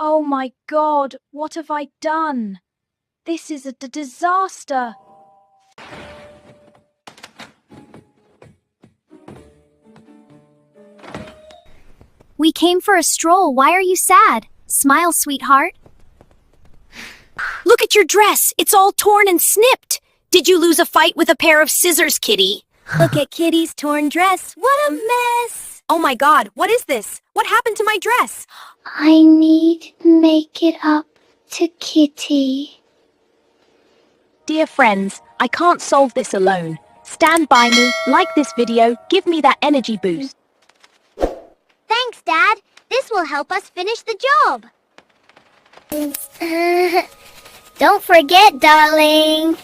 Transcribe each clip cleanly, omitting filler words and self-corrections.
Oh my God, what have I done? This is a disaster. We came for a stroll. Why are you sad? Smile, sweetheart. Look at your dress. It's all torn and snipped. Did you lose a fight with a pair of scissors, Kitty? Look at Kitty's torn dress. What a mess. Oh my God, what is this? What happened to my dress? I need to make it up to Kitty. Dear friends, I can't solve this alone. Stand by me, like this video, give me that energy boost. Thanks, Dad. This will help us finish the job. Don't forget, darling.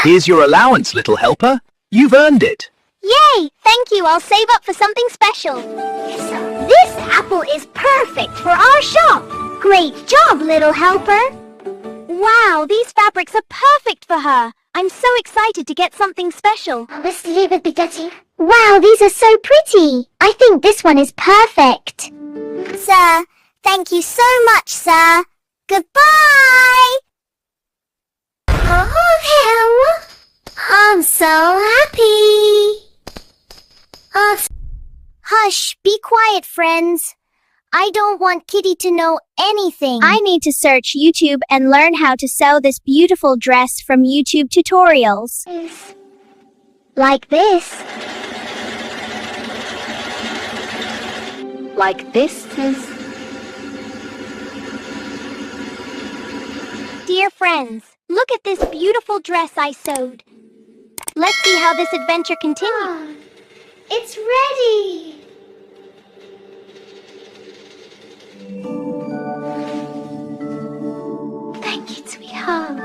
Here's your allowance, little helper. You've earned it. Yay! Thank you. I'll save up for something special. This apple is perfect for our shop. Great job, little helper. Wow, these fabrics are perfect for her. I'm so excited to get something special. Let's leave it be dirty. Wow, these are so pretty. I think this one is perfect. Sir, thank you so much, sir. Goodbye! Oh, I'm so happy. Hush, be quiet, friends. I don't want Kitty to know anything. I need to search YouTube and learn how to sew this beautiful dress from YouTube tutorials. Like this. Like this is... Dear friends, look at this beautiful dress I sewed. Let's see how this adventure continues. It's ready. Thank you, sweetheart.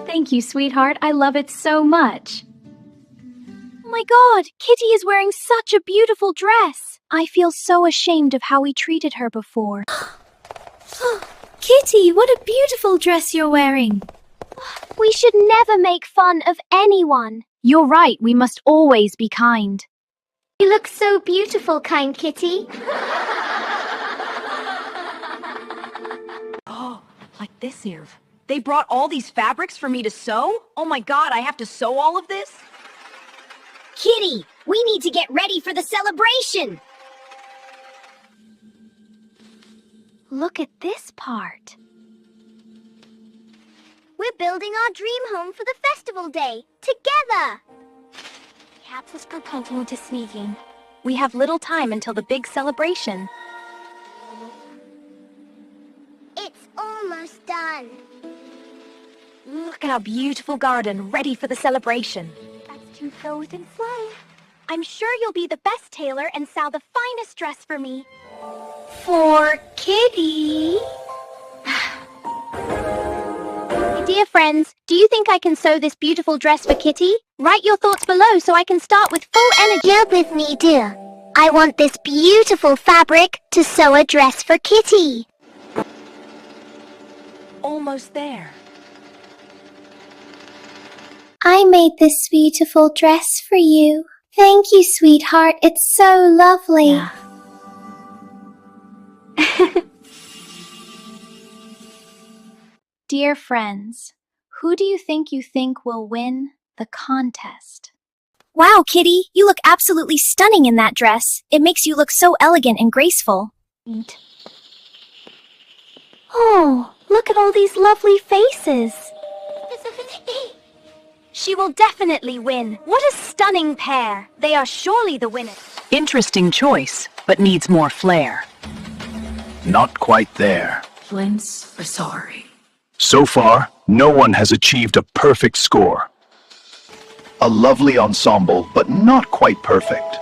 Thank you, sweetheart. I love it so much. Oh my God, Kitty is wearing such a beautiful dress. I feel so ashamed of how we treated her before. Kitty, what a beautiful dress you're wearing. We should never make fun of anyone. You're right, we must always be kind. You look so beautiful, kind Kitty. Oh, like this here. They brought all these fabrics for me to sew? Oh my God, I have to sew all of this? Kitty, we need to get ready for the celebration. Look at this part. We're building our dream home for the festival day, together. Cats is proposing to sneaking. We have little time until the big celebration. It's almost done. Look at our beautiful garden, ready for the celebration. That's too clothed and fun. I'm sure you'll be the best tailor and sew the finest dress for me. For Kitty. Dear friends, do you think I can sew this beautiful dress for Kitty? Write your thoughts below so I can start with full energy. Help with me, dear. I want this beautiful fabric to sew a dress for Kitty. Almost there. I made this beautiful dress for you. Thank you, sweetheart. It's so lovely. Yeah. Dear friends, who do you think will win the contest? Wow, Kitty, you look absolutely stunning in that dress. It makes you look so elegant and graceful. Oh, look at all these lovely faces. She will definitely win. What a stunning pair. They are surely the winners. Interesting choice, but needs more flair. Not quite there. Flint's are sorry. So far, no one has achieved a perfect score. A lovely ensemble, but not quite perfect.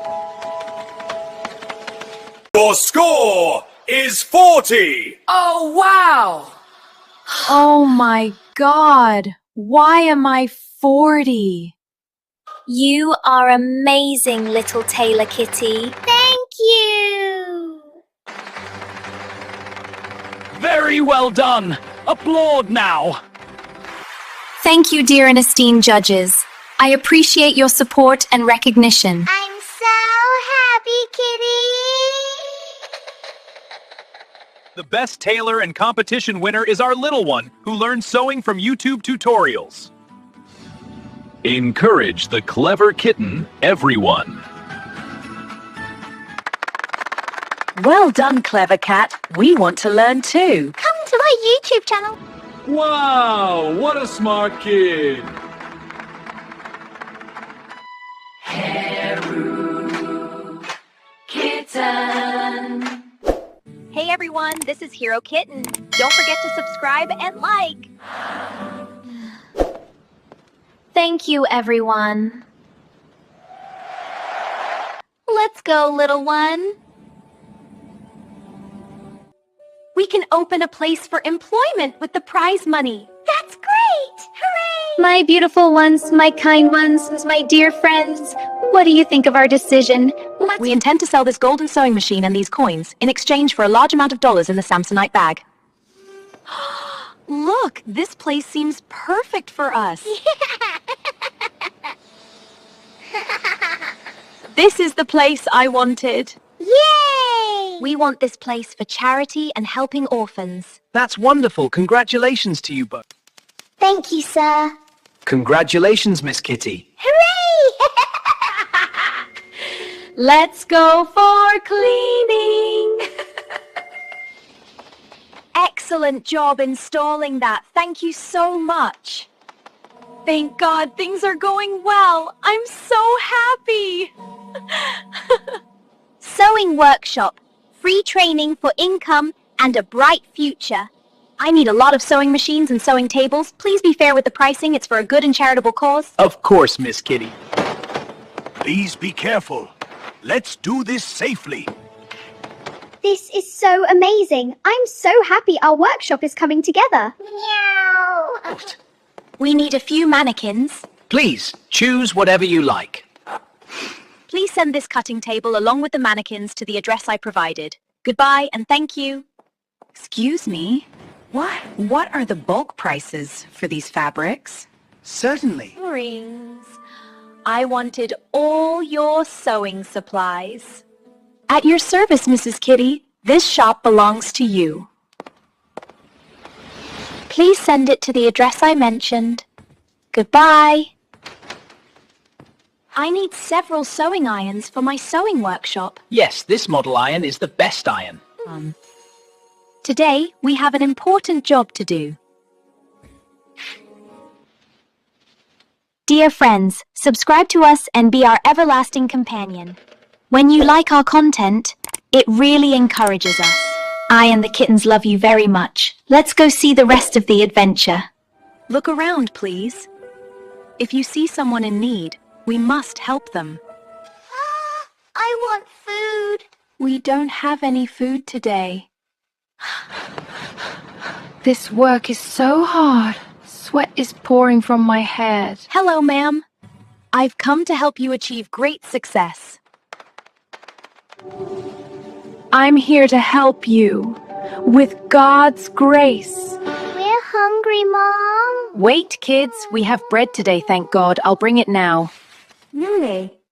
Your score is 40! Oh, wow! Oh my God, why am I 40? You are amazing, little tailor Kitty. Thank you. Very well done. Applaud now. Thank you, dear and esteemed judges. I appreciate your support and recognition. I'm so happy, Kitty. The best tailor and competition winner is our little one, who learns sewing from YouTube tutorials. Encourage the clever kitten, everyone. Well done, clever cat. We want to learn too. Come to my YouTube channel. Wow, what a smart kid! Kitten. Hey everyone, this is Hero Kitten. Don't forget to subscribe and like. Thank you, everyone. Let's go, little one. We can open a place for employment with the prize money. That's great! Hooray! My beautiful ones, my kind ones, my dear friends, what do you think of our decision? We intend to sell this golden sewing machine and these coins in exchange for a large amount of dollars in the Samsonite bag. Look, this place seems perfect for us. This is the place I wanted. Yay! We want this place for charity and helping orphans. That's wonderful. Congratulations to you both. Thank you, sir. Congratulations, Miss Kitty. Hooray! Let's go for cleaning. Excellent job installing that. Thank you so much. Thank God things are going well. I'm so happy. Sewing workshop. Free training for income and a bright future. I need a lot of sewing machines and sewing tables. Please be fair with the pricing. It's for a good and charitable cause. Of course, Miss Kitty. Please be careful. Let's do this safely. This is so amazing. I'm so happy our workshop is coming together. Meow. We need a few mannequins. Please, choose whatever you like. Please send this cutting table along with the mannequins to the address I provided. Goodbye and thank you. Excuse me? What are the bulk prices for these fabrics? Certainly. Rings. I wanted all your sewing supplies. At your service, Mrs. Kitty. This shop belongs to you. Please send it to the address I mentioned. Goodbye. I need several sewing irons for my sewing workshop. Yes, this model iron is the best iron. Today, we have an important job to do. Dear friends, subscribe to us and be our everlasting companion. When you like our content, it really encourages us. I and the kittens love you very much. Let's go see the rest of the adventure. Look around, please. If you see someone in need, we must help them. I want food. We don't have any food today. This work is so hard. Sweat is pouring from my head. Hello, ma'am. I've come to help you achieve great success. I'm here to help you. With God's grace. We're hungry, Mom. Wait, kids. We have bread today, thank God. I'll bring it now.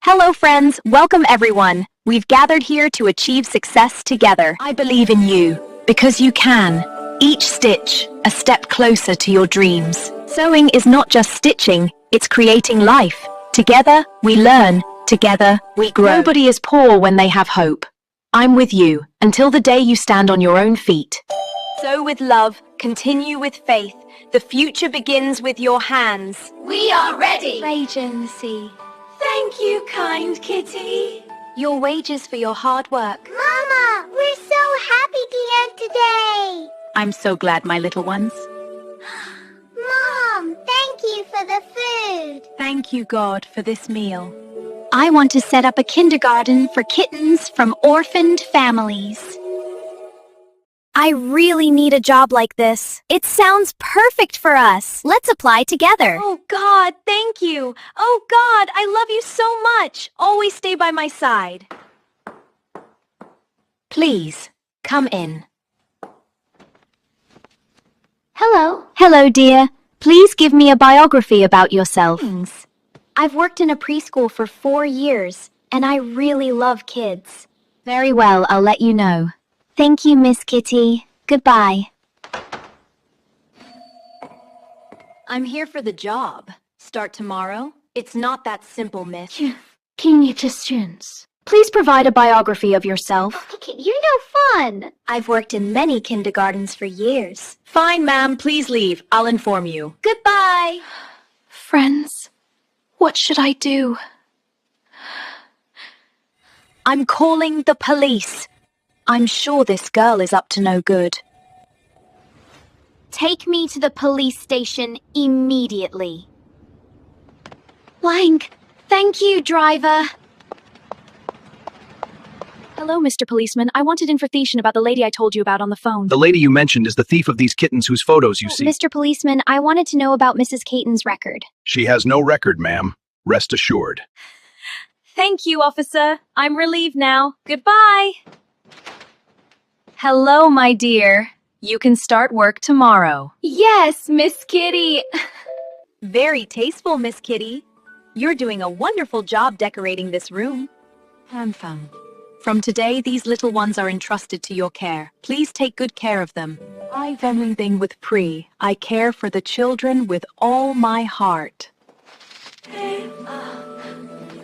Hello, friends. Welcome, everyone. We've gathered here to achieve success together. I believe in you, because you can. Each stitch, a step closer to your dreams. Sewing is not just stitching, it's creating life. Together, we learn. Together, we grow. Nobody is poor when they have hope. I'm with you until the day you stand on your own feet. Sow with love, continue with faith. The future begins with your hands. We are ready. Agency. Thank you, kind kitty. Your wages for your hard work. Mama, we're so happy to eat today. I'm so glad, my little ones. Mom, thank you for the food. Thank you, God, for this meal. I want to set up a kindergarten for kittens from orphaned families. I really need a job like this. It sounds perfect for us. Let's apply together. Oh God, thank you. Oh God, I love you so much. Always stay by my side. Please, come in. Hello. Hello, dear. Please give me a biography about yourself. I've worked in a preschool for 4 years, and I really love kids. Very well, I'll let you know. Thank you, Miss Kitty. Goodbye. I'm here for the job. Start tomorrow? It's not that simple, miss. Congratulations. Please provide a biography of yourself. You're no fun. I've worked in many kindergartens for years. Fine, ma'am. Please leave. I'll inform you. Goodbye. Friends, what should I do? I'm calling the police. I'm sure this girl is up to no good. Take me to the police station immediately. Wank. Thank you, driver. Hello, Mr. Policeman. I wanted information about the lady I told you about on the phone. The lady you mentioned is the thief of these kittens whose photos you see. Mr. Policeman, I wanted to know about Mrs. Kten's record. She has no record, ma'am. Rest assured. Thank you, officer. I'm relieved now. Goodbye. Hello, my dear. You can start work tomorrow. Yes, Miss Kitty. Very tasteful, Miss Kitty. You're doing a wonderful job decorating this room. From today, these little ones are entrusted to your care. Please take good care of them. I've everything with Pri. I care for the children with all my heart.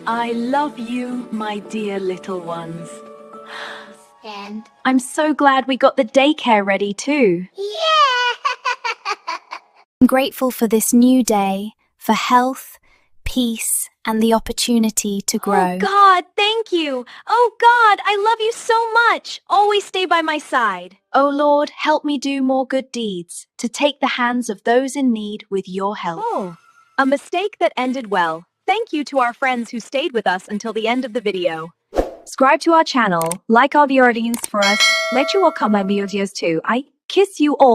I love you, my dear little ones. And I'm so glad we got the daycare ready, too. I'm grateful for this new day, for health, peace, and the opportunity to grow. Oh, God, thank you. Oh, God, I love you so much. Always stay by my side. Oh, Lord, help me do more good deeds, to take the hands of those in need with your help. Oh, a mistake that ended well. Thank you to our friends who stayed with us until the end of the video. Subscribe to our channel, like our videos for us, let you all comment videos too. I kiss you all.